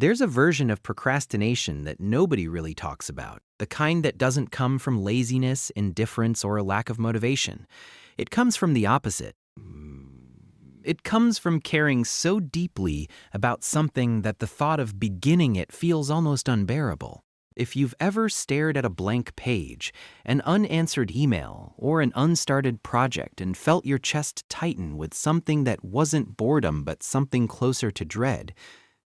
There's a version of procrastination that nobody really talks about, the kind that doesn't come from laziness, indifference, or a lack of motivation. It comes from the opposite. It comes from caring so deeply about something that the thought of beginning it feels almost unbearable. If you've ever stared at a blank page, an unanswered email, or an unstarted project and felt your chest tighten with something that wasn't boredom but something closer to dread,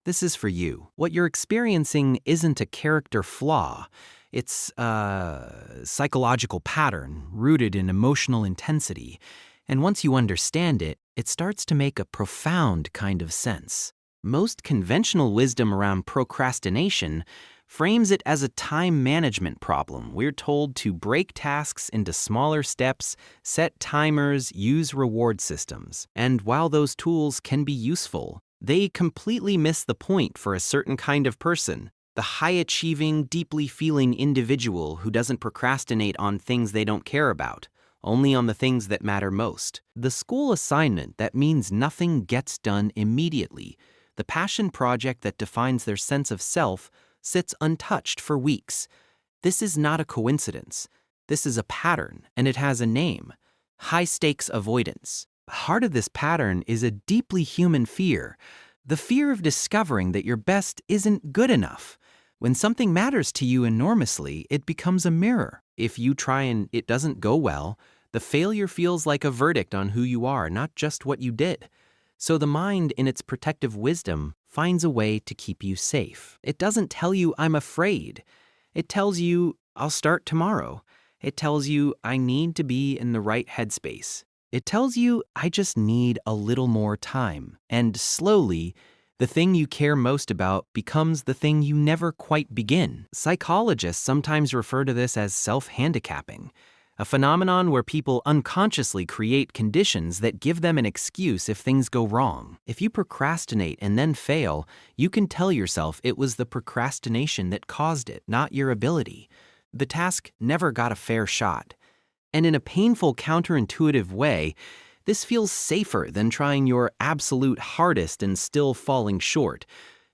this is for you. What you're experiencing isn't a character flaw. It's a psychological pattern rooted in emotional intensity. And once you understand it, it starts to make a profound kind of sense. Most conventional wisdom around procrastination frames it as a time management problem. We're told to break tasks into smaller steps, set timers, use reward systems. And while those tools can be useful, they completely miss the point for a certain kind of person. The high-achieving, deeply feeling individual who doesn't procrastinate on things they don't care about, only on the things that matter most. The school assignment that means nothing gets done immediately. The passion project that defines their sense of self sits untouched for weeks. This is not a coincidence. This is a pattern, and it has a name: high-stakes avoidance. Heart of this pattern is a deeply human fear, the fear of discovering that your best isn't good enough. When something matters to you enormously, it becomes a mirror. If you try and it doesn't go well, the failure feels like a verdict on who you are, not just what you did. So the mind, in its protective wisdom, finds a way to keep you safe. It doesn't tell you, "I'm afraid." It tells you, "I'll start tomorrow." It tells you, "I need to be in the right headspace." It tells you, "I just need a little more time." And slowly, the thing you care most about becomes the thing you never quite begin. Psychologists sometimes refer to this as self-handicapping, a phenomenon where people unconsciously create conditions that give them an excuse if things go wrong. If you procrastinate and then fail, you can tell yourself it was the procrastination that caused it, not your ability. The task never got a fair shot. And in a painful, counterintuitive way, this feels safer than trying your absolute hardest and still falling short.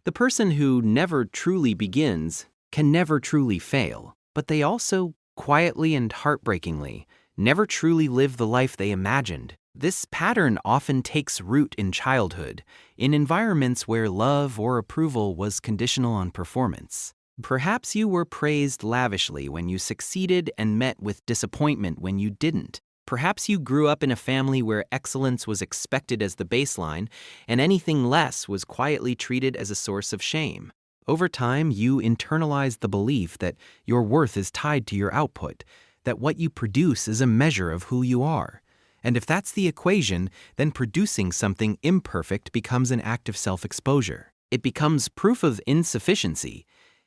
The person who never truly begins can never truly fail, but they also, quietly and heartbreakingly, never truly live the life they imagined. This pattern often takes root in childhood, in environments where love or approval was conditional on performance. Perhaps you were praised lavishly when you succeeded and met with disappointment when you didn't. Perhaps you grew up in a family where excellence was expected as the baseline, and anything less was quietly treated as a source of shame. Over time, you internalized the belief that your worth is tied to your output, that what you produce is a measure of who you are. And if that's the equation, then producing something imperfect becomes an act of self-exposure. It becomes proof of insufficiency.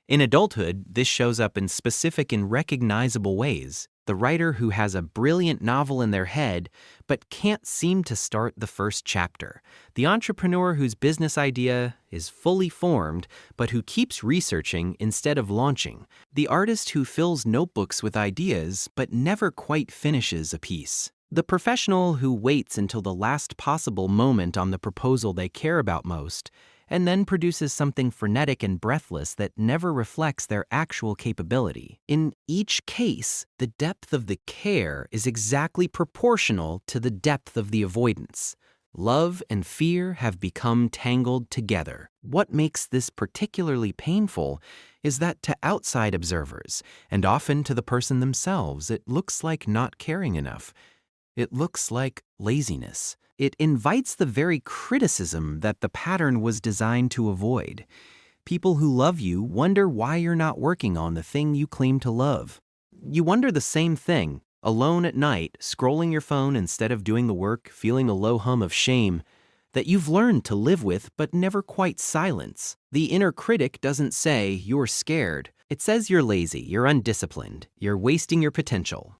In adulthood, this shows up in specific and recognizable ways. The writer who has a brilliant novel in their head but can't seem to start the first chapter. The entrepreneur whose business idea is fully formed but who keeps researching instead of launching. The artist who fills notebooks with ideas but never quite finishes a piece. The professional who waits until the last possible moment on the proposal they care about most, and then produces something frenetic and breathless that never reflects their actual capability. In each case, the depth of the care is exactly proportional to the depth of the avoidance. Love and fear have become tangled together. What makes this particularly painful is that to outside observers, and often to the person themselves, it looks like not caring enough. It looks like laziness. It invites the very criticism that the pattern was designed to avoid. People who love you wonder why you're not working on the thing you claim to love. You wonder the same thing, alone at night, scrolling your phone instead of doing the work, feeling a low hum of shame that you've learned to live with but never quite silence. The inner critic doesn't say you're scared. It says you're lazy, you're undisciplined, you're wasting your potential.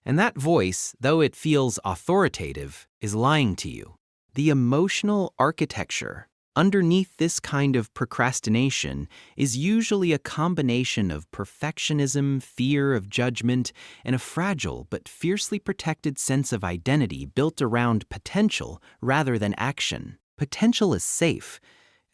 And that voice, though it feels authoritative, is lying to you. The emotional architecture underneath this kind of procrastination is usually a combination of perfectionism, fear of judgment, and a fragile but fiercely protected sense of identity built around potential rather than action. Potential is safe.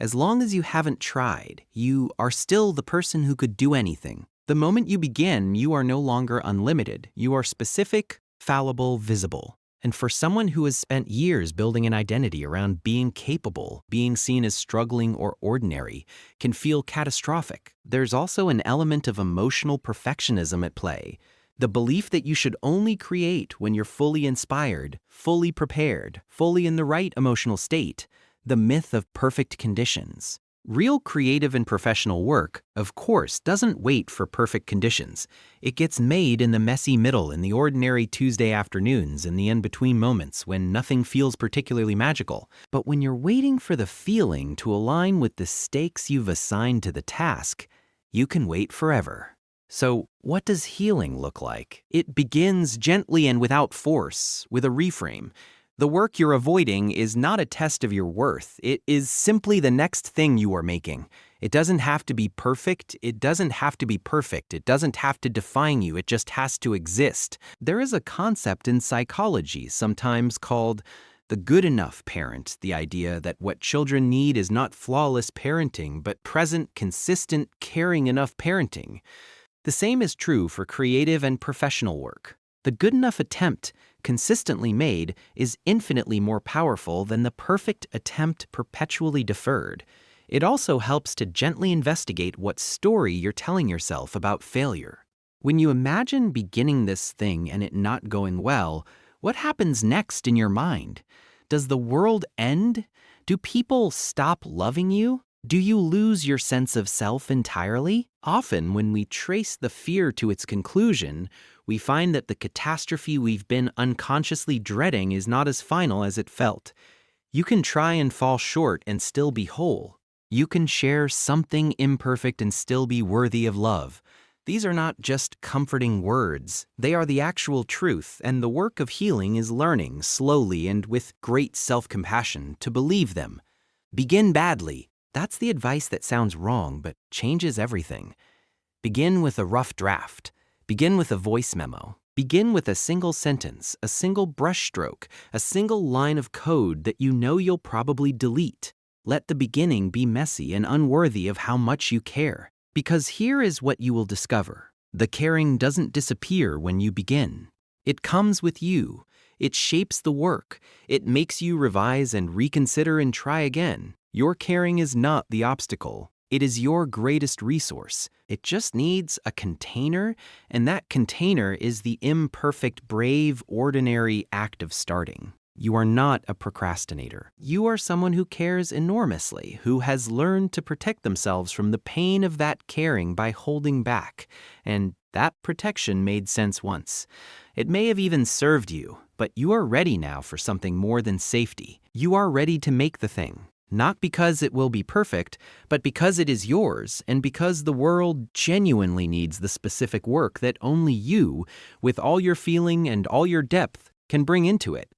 As long as you haven't tried, you are still the person who could do anything. The moment you begin, you are no longer unlimited. You are specific, fallible, visible. And for someone who has spent years building an identity around being capable, being seen as struggling or ordinary can feel catastrophic. There's also an element of emotional perfectionism at play. The belief that you should only create when you're fully inspired, fully prepared, fully in the right emotional state. The myth of perfect conditions. Real creative and professional work, of course, doesn't wait for perfect conditions. It gets made in the messy middle, in the ordinary Tuesday afternoons, in the in-between moments when nothing feels particularly magical. But when you're waiting for the feeling to align with the stakes you've assigned to the task, you can wait forever. So, what does healing look like? It begins gently and without force, with a reframe. The work you're avoiding is not a test of your worth. It is simply the next thing you are making. It doesn't have to be perfect. It doesn't have to be perfect. It doesn't have to define you. It just has to exist. There is a concept in psychology sometimes called the good enough parent, the idea that what children need is not flawless parenting, but present, consistent, caring enough parenting. The same is true for creative and professional work. The good enough attempt, consistently made, is infinitely more powerful than the perfect attempt perpetually deferred. It also helps to gently investigate what story you're telling yourself about failure. When you imagine beginning this thing and it not going well, what happens next in your mind? Does the world end? Do people stop loving you? Do you lose your sense of self entirely? Often, when we trace the fear to its conclusion, we find that the catastrophe we've been unconsciously dreading is not as final as it felt. You can try and fall short and still be whole. You can share something imperfect and still be worthy of love. These are not just comforting words. They are the actual truth, and the work of healing is learning, slowly and with great self-compassion, to believe them. Begin badly. That's the advice that sounds wrong, but changes everything. Begin with a rough draft. Begin with a voice memo. Begin with a single sentence, a single brushstroke, a single line of code that you know you'll probably delete. Let the beginning be messy and unworthy of how much you care. Because here is what you will discover. The caring doesn't disappear when you begin. It comes with you. It shapes the work. It makes you revise and reconsider and try again. Your caring is not the obstacle. It is your greatest resource. It just needs a container, and that container is the imperfect, brave, ordinary act of starting. You are not a procrastinator. You are someone who cares enormously, who has learned to protect themselves from the pain of that caring by holding back. And that protection made sense once. It may have even served you, but you are ready now for something more than safety. You are ready to make the thing. Not because it will be perfect, but because it is yours, and because the world genuinely needs the specific work that only you, with all your feeling and all your depth, can bring into it.